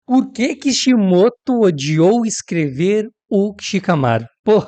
Por que Kishimoto odiou escrever o Shikamaru? Pô,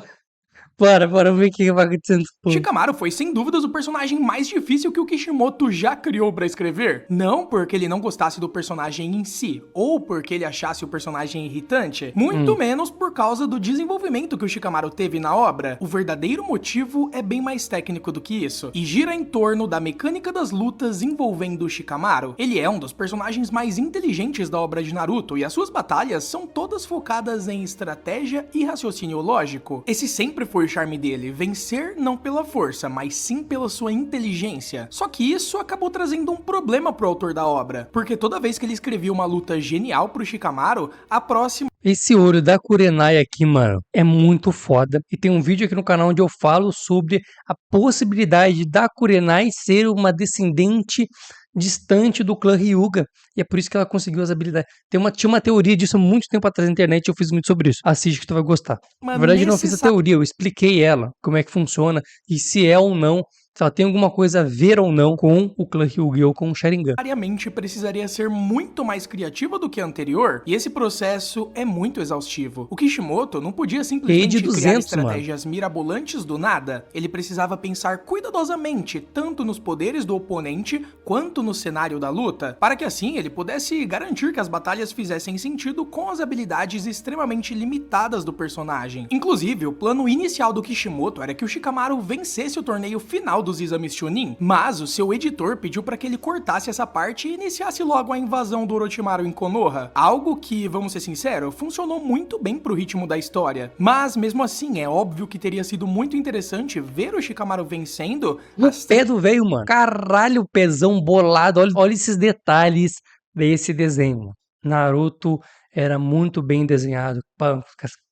bora ver o que vai acontecendo. Shikamaru foi sem dúvidas o personagem mais difícil que o Kishimoto já criou pra escrever. Não porque ele não gostasse do personagem em si, ou porque ele achasse o personagem irritante, muito menos por causa do desenvolvimento que o Shikamaru teve na obra. O verdadeiro motivo é bem mais técnico do que isso, e gira em torno da mecânica das lutas envolvendo o Shikamaru. Ele é um dos personagens mais inteligentes da obra de Naruto, e as suas batalhas são todas focadas em estratégia e raciocínio lógico. Esse sempre foi o charme dele, vencer não pela força, mas sim pela sua inteligência. Só que isso acabou trazendo um problema pro autor da obra, porque toda vez que ele escrevia uma luta genial pro Shikamaru, a próxima Esse olho da Kurenai aqui, mano, é muito foda. E tem um vídeo aqui no canal onde eu falo sobre a possibilidade da Kurenai ser uma descendente distante do clã Hyuga. E é por isso que ela conseguiu as habilidades. Tinha uma teoria disso há muito tempo atrás na internet e eu fiz muito sobre isso. Assiste que tu vai gostar. Na verdade, eu não fiz a teoria, eu expliquei ela, como é que funciona e se é ou não, se ela tem alguma coisa a ver ou não com o clã Hyuga ou com o Sharingan. necessariamente precisaria ser muito mais criativa do que a anterior, e esse processo é muito exaustivo. O Kishimoto não podia simplesmente Rede 200, criar estratégias mirabolantes do nada, ele precisava pensar cuidadosamente tanto nos poderes do oponente quanto no cenário da luta, para que assim ele pudesse garantir que as batalhas fizessem sentido com as habilidades extremamente limitadas do personagem. Inclusive, o plano inicial do Kishimoto era que o Shikamaru vencesse o torneio final dos exames Chunin, mas o seu editor pediu para que ele cortasse essa parte e iniciasse logo a invasão do Orochimaru em Konoha, algo que, vamos ser sinceros, funcionou muito bem pro ritmo da história. Mas mesmo assim, é óbvio que teria sido muito interessante ver o Shikamaru vencendo O pé do velho, mano. Caralho, pezão bolado. Olha esses detalhes desse desenho, mano. Naruto era muito bem desenhado.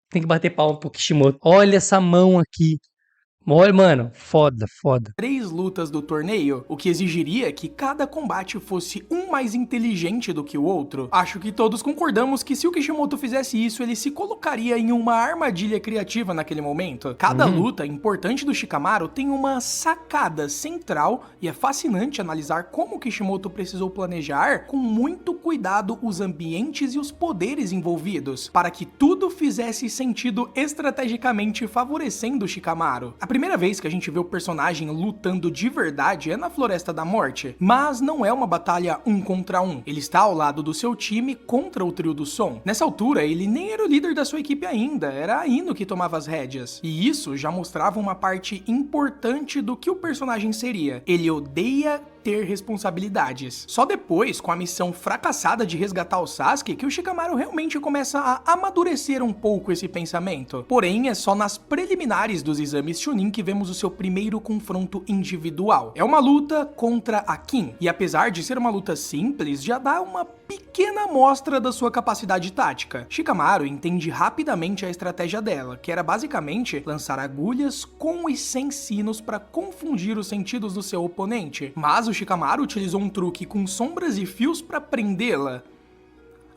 Tem que bater palma pro Kishimoto. Olha essa mão aqui. Olha, mano. Foda. 3 lutas do torneio, o que exigiria que cada combate fosse um mais inteligente do que o outro. Acho que todos concordamos que se o Kishimoto fizesse isso, ele se colocaria em uma armadilha criativa naquele momento. Cada luta importante do Shikamaru tem uma sacada central e é fascinante analisar como o Kishimoto precisou planejar com muito cuidado os ambientes e os poderes envolvidos, para que tudo fizesse sentido estrategicamente favorecendo o Shikamaru. A primeira vez que a gente vê o personagem lutando de verdade é na Floresta da Morte, mas não é uma batalha 1 contra 1. Ele está ao lado do seu time contra o trio do som. Nessa altura, ele nem era o líder da sua equipe ainda, era a Ino que tomava as rédeas. E isso já mostrava uma parte importante do que o personagem seria. Ele odeia ter responsabilidades. Só depois, com a missão fracassada de resgatar o Sasuke, que o Shikamaru realmente começa a amadurecer um pouco esse pensamento. Porém, é só nas preliminares dos exames Chunin que vemos o seu primeiro confronto individual. É uma luta contra a Kim, e apesar de ser uma luta simples, já dá uma pequena amostra da sua capacidade tática. Shikamaru entende rapidamente a estratégia dela, que era basicamente lançar agulhas com e sem sinos para confundir os sentidos do seu oponente, mas o Shikamaru utilizou um truque com sombras e fios para prendê-la.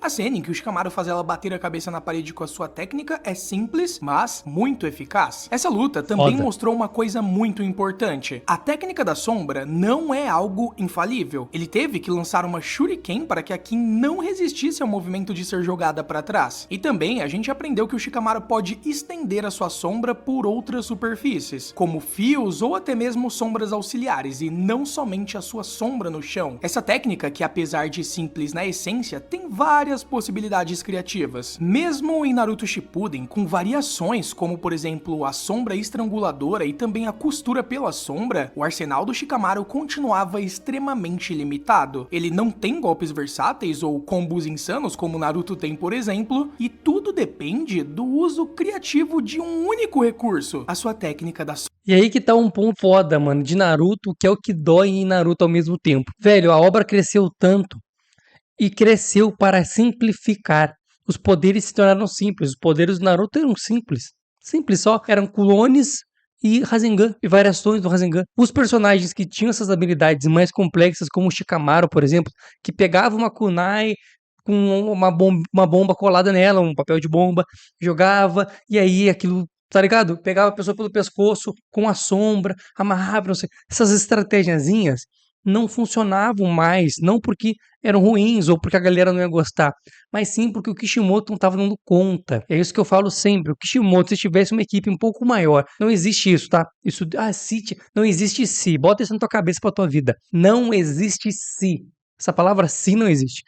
A cena em que o Shikamaru faz ela bater a cabeça na parede com a sua técnica é simples, mas muito eficaz. Essa luta também mostrou uma coisa muito importante. A técnica da sombra não é algo infalível. Ele teve que lançar uma Shuriken para que a Kim não resistisse ao movimento de ser jogada para trás. E também a gente aprendeu que o Shikamaru pode estender a sua sombra por outras superfícies, como fios ou até mesmo sombras auxiliares, e não somente a sua sombra no chão. Essa técnica, que apesar de simples na essência, tem várias possibilidades criativas. Mesmo em Naruto Shippuden, com variações como, por exemplo, a sombra estranguladora e também a costura pela sombra, o arsenal do Shikamaru continuava extremamente limitado. Ele não tem golpes versáteis ou combos insanos como Naruto tem, por exemplo, e tudo depende do uso criativo de um único recurso, a sua técnica da sombra. E aí que tá um ponto foda, mano, de Naruto, que é o que dói em Naruto ao mesmo tempo. Velho, a obra cresceu tanto e cresceu para simplificar. Os poderes se tornaram simples. Os poderes do Naruto eram simples. Simples só. Eram clones e Rasengan. E variações do Rasengan. Os personagens que tinham essas habilidades mais complexas, como o Shikamaru, por exemplo, que pegava uma kunai com uma bomba colada nela, um papel de bomba, jogava, e aí aquilo, tá ligado? Pegava a pessoa pelo pescoço com a sombra, amarrava, não sei. Essas estratégiazinhas não funcionavam mais, não porque eram ruins ou porque a galera não ia gostar, mas sim porque o Kishimoto não estava dando conta. É isso que eu falo sempre, o Kishimoto, se tivesse uma equipe um pouco maior, não existe isso, tá? Isso, não existe se, bota isso na tua cabeça pra tua vida, não existe se. Essa palavra se não existe.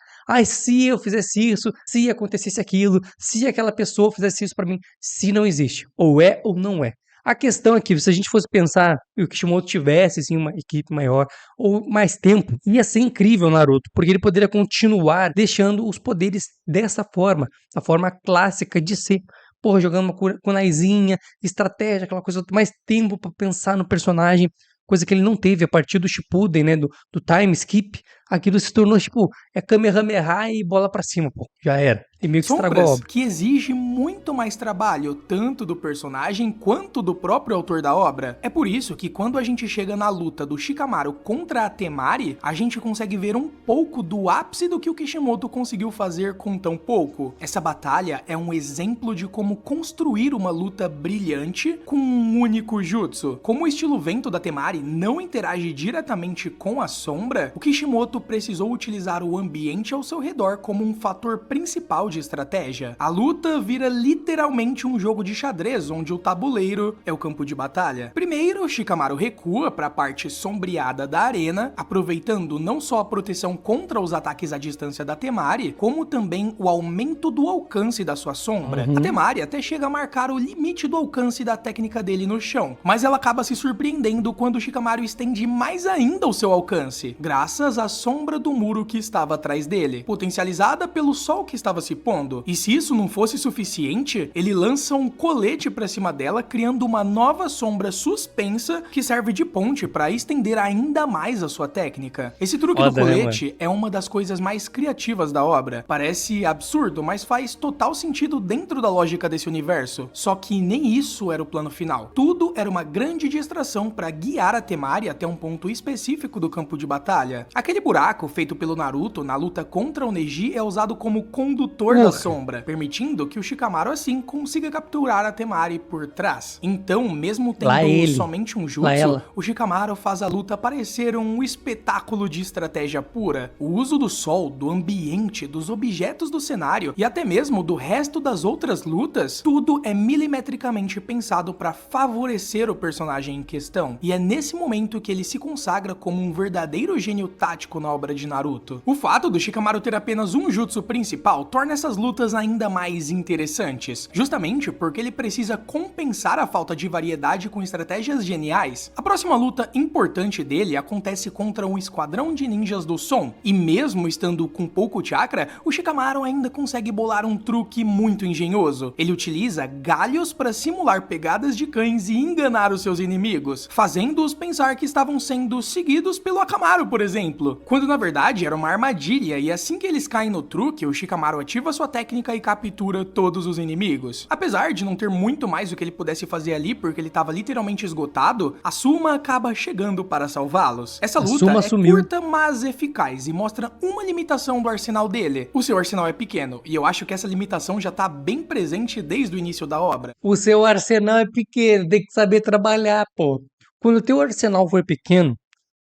Se eu fizesse isso, se acontecesse aquilo, se aquela pessoa fizesse isso pra mim, se não existe. Ou é ou não é. A questão é que se a gente fosse pensar e o Kishimoto tivesse assim, uma equipe maior ou mais tempo, ia ser incrível o Naruto, porque ele poderia continuar deixando os poderes dessa forma, da forma clássica de ser. Porra, jogando uma kunaizinha, estratégia, aquela coisa, mais tempo pra pensar no personagem, coisa que ele não teve a partir do Shippuden, né, do time skip. Aquilo se tornou, tipo, Kamehameha e bola pra cima, pô, já era. E meio que estragou a Sombras obra. que exige muito mais trabalho, tanto do personagem quanto do próprio autor da obra. É por isso que quando a gente chega na luta do Shikamaru contra a Temari, a gente consegue ver um pouco do ápice do que o Kishimoto conseguiu fazer com tão pouco. Essa batalha é um exemplo de como construir uma luta brilhante com um único jutsu. Como o estilo vento da Temari não interage diretamente com a sombra, o Kishimoto precisou utilizar o ambiente ao seu redor como um fator principal de estratégia. A luta vira literalmente um jogo de xadrez, onde o tabuleiro é o campo de batalha. Primeiro, Shikamaru recua para a parte sombreada da arena, aproveitando não só a proteção contra os ataques à distância da Temari, como também o aumento do alcance da sua sombra. A Temari até chega a marcar o limite do alcance da técnica dele no chão, mas ela acaba se surpreendendo quando Shikamaru estende mais ainda o seu alcance, graças à sombra do muro que estava atrás dele, potencializada pelo sol que estava se pondo. E se isso não fosse suficiente, ele lança um colete pra cima dela, criando uma nova sombra suspensa que serve de ponte para estender ainda mais a sua técnica. Esse truque do colete é uma das coisas mais criativas da obra. Parece absurdo, mas faz total sentido dentro da lógica desse universo. Só que nem isso era o plano final. Tudo era uma grande distração para guiar a Temari até um ponto específico do campo de batalha. Aquele buraco feito pelo Naruto na luta contra o Neji é usado como condutor da sombra, permitindo que o Shikamaru assim consiga capturar a Temari por trás. Então, mesmo tendo somente um jutsu, o Shikamaru faz a luta parecer um espetáculo de estratégia pura. O uso do sol, do ambiente, dos objetos do cenário e até mesmo do resto das outras lutas, tudo é milimetricamente pensado para favorecer o personagem em questão. E é nesse momento que ele se consagra como um verdadeiro gênio tático na obra de Naruto. O fato do Shikamaru ter apenas um jutsu principal torna essas lutas ainda mais interessantes, justamente porque ele precisa compensar a falta de variedade com estratégias geniais. A próxima luta importante dele acontece contra um esquadrão de ninjas do som, e mesmo estando com pouco chakra, o Shikamaru ainda consegue bolar um truque muito engenhoso. Ele utiliza galhos para simular pegadas de cães e enganar os seus inimigos, fazendo-os pensar que estavam sendo seguidos pelo Akamaru, por exemplo, quando na verdade era uma armadilha, e assim que eles caem no truque, o Shikamaru ativa sua técnica e captura todos os inimigos. Apesar de não ter muito mais o que ele pudesse fazer ali, porque ele estava literalmente esgotado, a Suma acaba chegando para salvá-los. Essa luta é curta, mas eficaz, e mostra uma limitação do arsenal dele. O seu arsenal é pequeno, e eu acho que essa limitação já tá bem presente desde o início da obra. O seu arsenal é pequeno, tem que saber trabalhar, pô. Quando o teu arsenal for pequeno,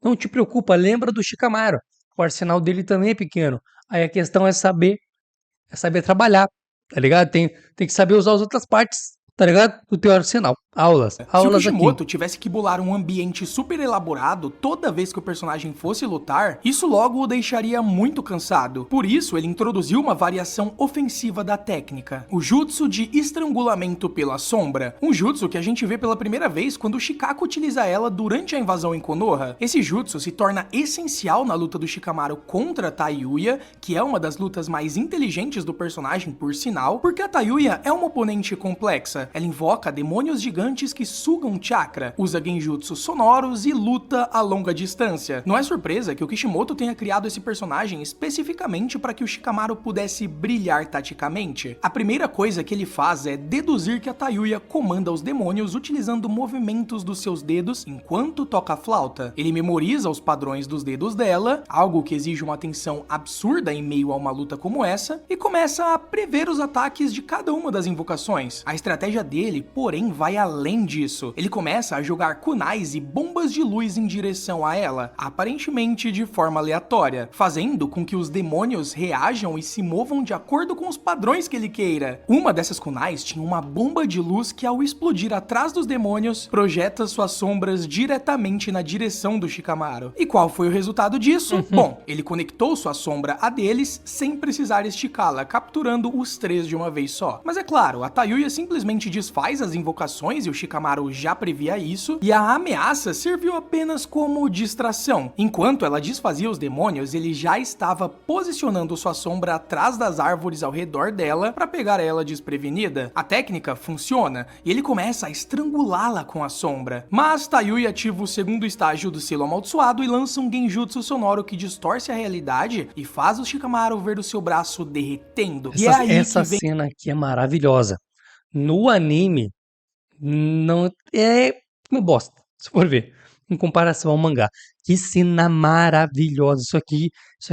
não te preocupa, lembra do Shikamaru. O arsenal dele também é pequeno. Aí a questão é saber trabalhar, tá ligado? Tem que saber usar as outras partes, tá ligado? Do teu arsenal. Aulas Se o Kishimoto aqui. tivesse que bolar um ambiente super elaborado toda vez que o personagem fosse lutar, isso logo o deixaria muito cansado. Por isso, ele introduziu uma variação ofensiva da técnica, o jutsu de estrangulamento pela sombra, um jutsu que a gente vê pela primeira vez quando o Shikaku utiliza ela durante a invasão em Konoha. Esse jutsu se torna essencial na luta do Shikamaru contra a Tayuya, que é uma das lutas mais inteligentes do personagem, por sinal, porque a Tayuya é uma oponente complexa. Ela invoca demônios gigantes que sugam chakra, usa genjutsu sonoros e luta a longa distância. Não é surpresa que o Kishimoto tenha criado esse personagem especificamente para que o Shikamaru pudesse brilhar taticamente. A primeira coisa que ele faz é deduzir que a Tayuya comanda os demônios utilizando movimentos dos seus dedos enquanto toca a flauta. Ele memoriza os padrões dos dedos dela, algo que exige uma atenção absurda em meio a uma luta como essa, e começa a prever os ataques de cada uma das invocações. A estratégia dele, porém, vai além além disso, ele começa a jogar kunais e bombas de luz em direção a ela, aparentemente de forma aleatória, fazendo com que os demônios reajam e se movam de acordo com os padrões que ele queira. Uma dessas kunais tinha uma bomba de luz que, ao explodir atrás dos demônios, projeta suas sombras diretamente na direção do Shikamaru. E qual foi o resultado disso? Bom, ele conectou sua sombra a deles sem precisar esticá-la, capturando os três de uma vez só. Mas é claro, a Tayuya simplesmente desfaz as invocações e o Shikamaru já previa isso, e a ameaça serviu apenas como distração. Enquanto ela desfazia os demônios, ele já estava posicionando sua sombra atrás das árvores ao redor dela para pegar ela desprevenida. A técnica funciona e ele começa a estrangulá-la com a sombra. Mas Tayuya ativa o segundo estágio do selo amaldiçoado e lança um genjutsu sonoro que distorce a realidade e faz o Shikamaru ver o seu braço derretendo. Essa cena aqui é maravilhosa. No anime, não é uma bosta, se for ver, em comparação ao mangá. Que cena maravilhosa. Isso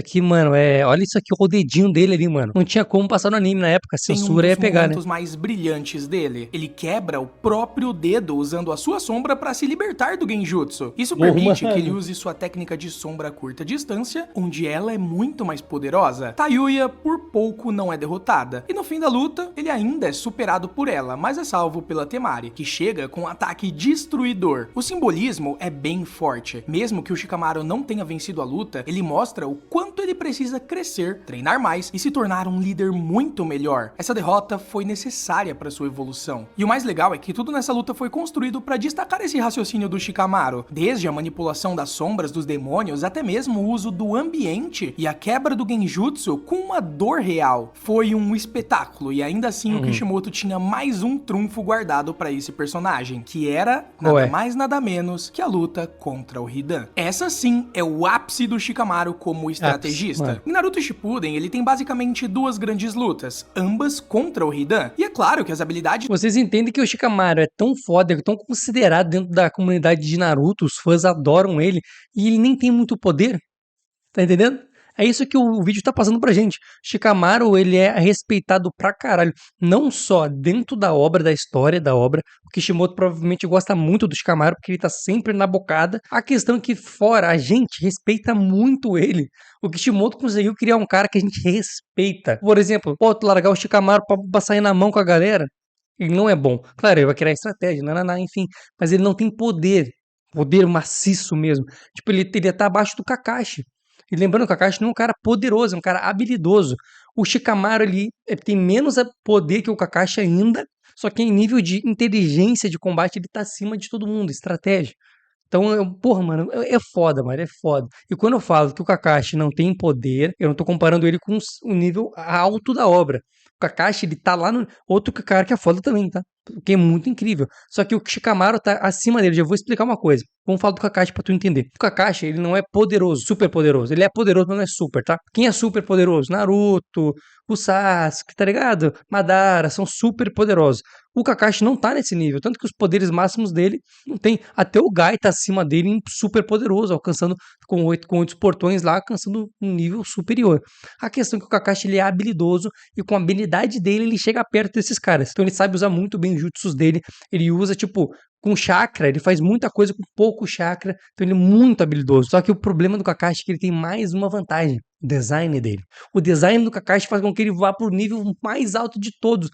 aqui, mano, olha isso aqui, o dedinho dele ali, mano. Não tinha como passar no anime na época, a censura ia pegar, né? Tem um dos momentos mais brilhantes dele. Ele quebra o próprio dedo usando a sua sombra pra se libertar do genjutsu. Isso permite que ele use sua técnica de sombra a curta distância, onde ela é muito mais poderosa. Tayuya, por pouco, não é derrotada. E no fim da luta, ele ainda é superado por ela, mas é salvo pela Temari, que chega com um ataque destruidor. O simbolismo é bem forte. Mesmo que o Shikamaru não tenha vencido a luta, ele mostra o quanto ele precisa crescer, treinar mais e se tornar um líder muito melhor. Essa derrota foi necessária para sua evolução. E o mais legal é que tudo nessa luta foi construído para destacar esse raciocínio do Shikamaru, desde a manipulação das sombras dos demônios até mesmo o uso do ambiente e a quebra do genjutsu com uma dor real. Foi um espetáculo e ainda assim o Kishimoto tinha mais um trunfo guardado para esse personagem, que era nada mais nada menos que a luta contra o Hidan. Essa sim é o ápice do Shikamaru como estrategista. Em Naruto Shippuden, ele tem basicamente duas grandes lutas, ambas contra o Hidan. E é claro que as habilidades... Vocês entendem que o Shikamaru é tão foda, é tão considerado dentro da comunidade de Naruto, os fãs adoram ele, e ele nem tem muito poder, tá entendendo? É isso que o vídeo tá passando pra gente. Shikamaru, ele é respeitado pra caralho. Não só dentro da obra, da história da obra. O Kishimoto provavelmente gosta muito do Shikamaru, porque ele tá sempre na bocada. A questão é que fora, a gente respeita muito ele. O Kishimoto conseguiu criar um cara que a gente respeita. Por exemplo, pode largar o Shikamaru pra sair na mão com a galera. Ele não é bom. Claro, ele vai criar estratégia, enfim. Mas ele não tem poder. Poder maciço mesmo. Tipo, ele tá abaixo do Kakashi. E lembrando que o Kakashi não é um cara poderoso, é um cara habilidoso. O Shikamaru ele tem menos poder que o Kakashi ainda, só que em nível de inteligência de combate ele tá acima de todo mundo, estratégia. Então, porra, mano, é foda, mano, é foda. E quando eu falo que o Kakashi não tem poder, eu não tô comparando ele com o nível alto da obra. O Kakashi, ele tá lá no... Outro cara que é foda também, tá? Que é muito incrível. Só que o Shikamaru tá acima dele. Já vou explicar uma coisa. Vamos falar do Kakashi pra tu entender. O Kakashi, ele não é poderoso, super poderoso. Ele é poderoso, mas não é super, tá? Quem é super poderoso? Naruto, o Sasuke, tá ligado? Madara, são super poderosos. O Kakashi não tá nesse nível, tanto que os poderes máximos dele não tem. Até o Gai tá acima dele em super poderoso, alcançando com oito portões lá, alcançando um nível superior. A questão é que o Kakashi ele é habilidoso e com a habilidade dele ele chega perto desses caras. Então ele sabe usar muito bem os jutsus dele, ele usa tipo com chakra, ele faz muita coisa com pouco chakra, então ele é muito habilidoso. Só que o problema do Kakashi é que ele tem mais uma vantagem, o design dele. O design do Kakashi faz com que ele vá pro nível mais alto de todos,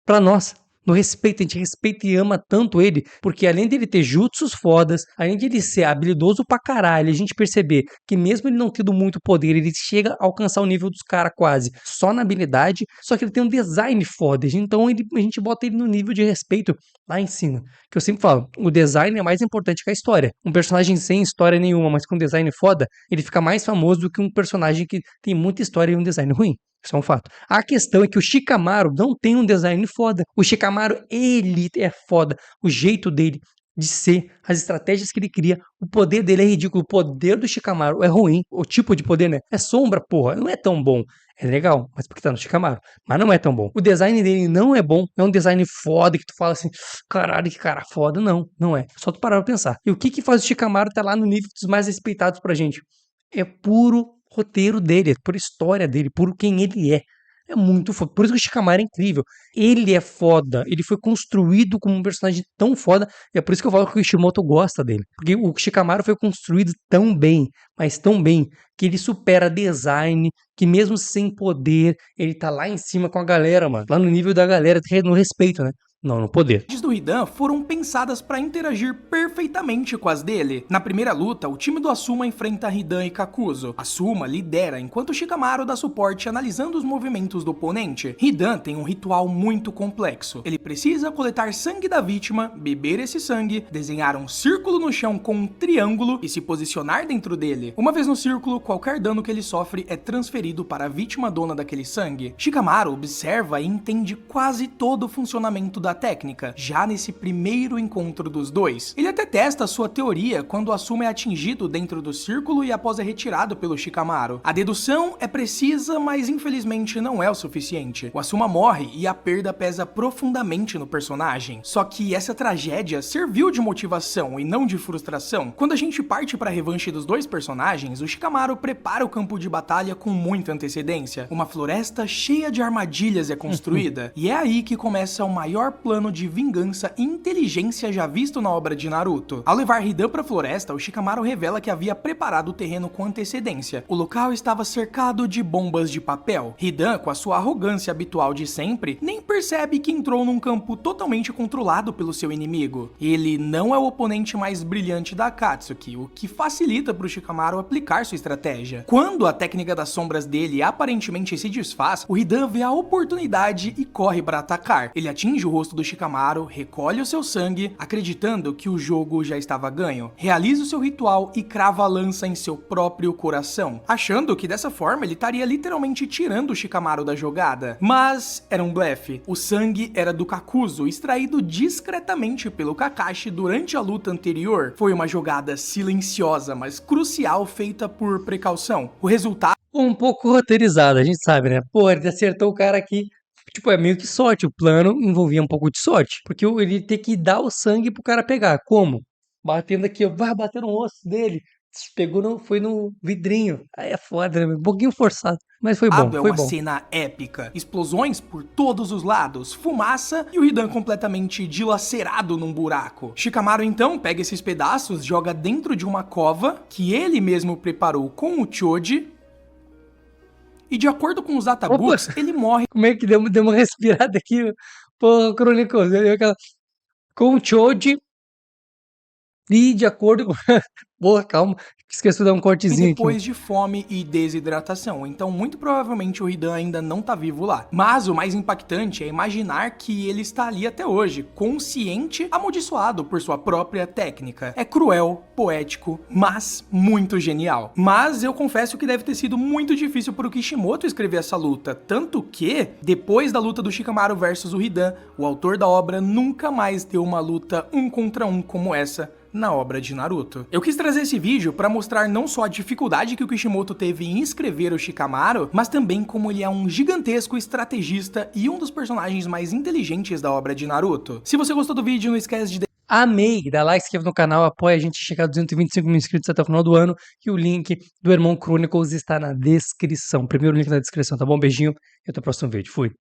pra nós. No respeito, a gente respeita e ama tanto ele, porque além dele ter jutsus fodas, além de ele ser habilidoso pra caralho, a gente perceber que mesmo ele não tendo muito poder, ele chega a alcançar o nível dos caras quase, só na habilidade, só que ele tem um design foda, então a gente bota ele no nível de respeito lá em cima. Que eu sempre falo, o design é mais importante que a história. Um personagem sem história nenhuma, mas com design foda, ele fica mais famoso do que um personagem que tem muita história e um design ruim. Isso é um fato. A questão é que o Shikamaru não tem um design foda. O Shikamaru, ele é foda. O jeito dele de ser, as estratégias que ele cria, o poder dele é ridículo. O poder do Shikamaru é ruim. O tipo de poder, né? É sombra, porra. Não é tão bom. É legal, mas porque tá no Shikamaru. Mas não é tão bom. O design dele não é bom. Não é um design foda que tu fala assim, caralho, que cara foda. Não, não é. Só tu parar pra pensar. E o que faz o Shikamaru tá lá no nível dos mais respeitados pra gente? É puro roteiro dele, é por história dele, por quem ele é. É muito foda. Por isso que o Shikamaru é incrível. Ele é foda. Ele foi construído como um personagem tão foda. E é por isso que eu falo que o Kishimoto gosta dele. Porque o Shikamaru foi construído tão bem, mas tão bem, que ele supera design, que mesmo sem poder, ele tá lá em cima com a galera, mano. Lá no nível da galera, no respeito, né? Não, no poder. As do Hidan foram pensadas para interagir perfeitamente com as dele. Na primeira luta, o time do Asuma enfrenta Hidan e Kakuzo. Asuma lidera, enquanto Shikamaru dá suporte analisando os movimentos do oponente. Hidan tem um ritual muito complexo. Ele precisa coletar sangue da vítima, beber esse sangue, desenhar um círculo no chão com um triângulo e se posicionar dentro dele. Uma vez no círculo, qualquer dano que ele sofre é transferido para a vítima dona daquele sangue. Shikamaru observa e entende quase todo o funcionamento da técnica, já nesse primeiro encontro dos dois. Ele até testa sua teoria quando o Asuma é atingido dentro do círculo e após é retirado pelo Shikamaru. A dedução é precisa, mas infelizmente não é o suficiente. O Asuma morre e a perda pesa profundamente no personagem. Só que essa tragédia serviu de motivação e não de frustração. Quando a gente parte para a revanche dos dois personagens, o Shikamaru prepara o campo de batalha com muita antecedência. Uma floresta cheia de armadilhas é construída, e é aí que começa o maior plano de vingança e inteligência já visto na obra de Naruto. Ao levar Hidan para a floresta, o Shikamaru revela que havia preparado o terreno com antecedência. O local estava cercado de bombas de papel. Hidan, com a sua arrogância habitual de sempre, nem percebe que entrou num campo totalmente controlado pelo seu inimigo. Ele não é o oponente mais brilhante da Akatsuki, o que facilita para o Shikamaru aplicar sua estratégia. Quando a técnica das sombras dele aparentemente se desfaz, o Hidan vê a oportunidade e corre para atacar. Ele atinge o rosto do Shikamaru, recolhe o seu sangue, acreditando que o jogo já estava ganho. Realiza o seu ritual e crava a lança em seu próprio coração, achando que dessa forma ele estaria literalmente tirando o Shikamaru da jogada. Mas era um blefe. O sangue era do Kakuzo, extraído discretamente pelo Kakashi durante a luta anterior. Foi uma jogada silenciosa, mas crucial, feita por precaução. O resultado Um pouco roteirizado, a gente sabe, né? Pô, ele acertou o cara aqui. Tipo, é meio que sorte. O plano envolvia um pouco de sorte. Porque ele tem que dar o sangue pro cara pegar. Como? Batendo aqui, ó. Vai bater no osso dele. Pegou no, foi no vidrinho. Aí é foda, né? Um pouquinho forçado. Mas foi bom, é foi uma bom. cena épica. Explosões por todos os lados, fumaça e o Hidan completamente dilacerado num buraco. Shikamaru então pega esses pedaços, joga dentro de uma cova que ele mesmo preparou com o Choji. E de acordo com os databooks, ele morre. Como é que deu uma respirada aqui? Pô, Chronicles, com o Choji e de acordo com... Porra, calma, esqueci de dar um cortezinho aqui. Depois de fome e desidratação, então muito provavelmente o Hidan ainda não tá vivo lá. Mas o mais impactante é imaginar que ele está ali até hoje, consciente, amaldiçoado por sua própria técnica. É cruel, poético, mas muito genial. Mas eu confesso que deve ter sido muito difícil para o Kishimoto escrever essa luta, tanto que, depois da luta do Shikamaru versus o Hidan, o autor da obra nunca mais deu uma luta 1 contra 1 como essa na obra de Naruto. Eu quis trazer esse vídeo para mostrar não só a dificuldade que o Kishimoto teve em escrever o Shikamaru, mas também como ele é um gigantesco estrategista e um dos personagens mais inteligentes da obra de Naruto. Se você gostou do vídeo, não esquece de Amei, dá like, se inscreva no canal, apoia a gente a chegar a 225 mil inscritos até o final do ano, e o link do Irmão Chronicles está na descrição. Primeiro link na descrição, tá bom? Beijinho e até o próximo vídeo. Fui!